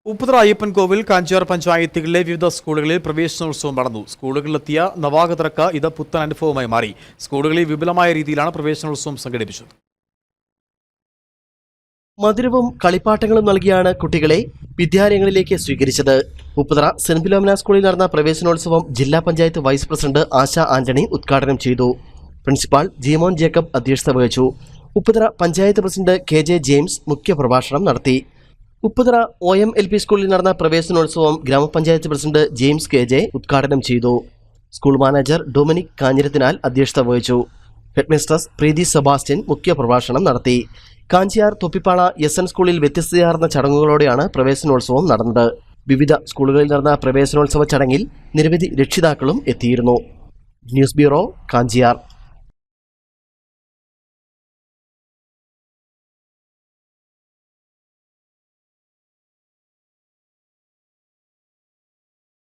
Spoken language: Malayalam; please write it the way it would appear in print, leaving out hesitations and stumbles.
ഉപ്പുതറ അയ്യപ്പൻകോവിൽ കാഞ്ചിയാർ പഞ്ചായത്തുകളിലെ വിവിധ സ്കൂളുകളിൽ പ്രവേശനോത്സവം നടന്നു. സ്കൂളുകളിലെത്തിയ നവാഗതർക്ക് ഇത് പുത്തൻ അനുഭവമായി മാറി. സ്കൂളുകളിൽ വിപുലമായ രീതിയിലാണ് പ്രവേശനോത്സവം സംഘടിപ്പിച്ചത്. മധുരവും കളിപ്പാട്ടങ്ങളും നൽകിയാണ് കുട്ടികളെ വിദ്യാലയങ്ങളിലേക്ക് സ്വീകരിച്ചത്. ഉപ്പുതറ സെന്റ് ഫിലോമിന സ്കൂളിൽ നടന്ന പ്രവേശനോത്സവം ജില്ലാ പഞ്ചായത്ത് വൈസ് പ്രസിഡന്റ് ആശ ആന്റണി ഉദ്ഘാടനം ചെയ്തു. പ്രിൻസിപ്പാൾ ജീമോൻ ജേക്കബ് അധ്യക്ഷത വഹിച്ചു. Upputhara panchayat president KJ James മുഖ്യപ്രഭാഷണം നടത്തി. ഉപ്പുതറ OMLP സ്കൂളിൽ നടന്ന പ്രവേശനോത്സവം ഗ്രാമപഞ്ചായത്ത് പ്രസിഡന്റ് ജെയിംസ് KJ ഉദ്ഘാടനം ചെയ്തു. സ്കൂൾ മാനേജർ ഡൊമിനിക് കാഞ്ഞിരത്തിനാൽ അധ്യക്ഷത വഹിച്ചു. ഹെഡ്മിസ്ട്രസ് പ്രീതി സെബാസ്റ്റ്യൻ മുഖ്യപ്രഭാഷണം നടത്തി. കാഞ്ചിയാർ തൊപ്പിപ്പാള SN സ്കൂളിൽ വ്യത്യസ്തയാർന്ന ചടങ്ങുകളോടെയാണ് പ്രവേശനോത്സവം നടന്നത്. വിവിധ സ്കൂളുകളിൽ നടന്ന പ്രവേശനോത്സവ ചടങ്ങിൽ നിരവധി രക്ഷിതാക്കളും എത്തിയിരുന്നു. News bureau, Kanchiyar.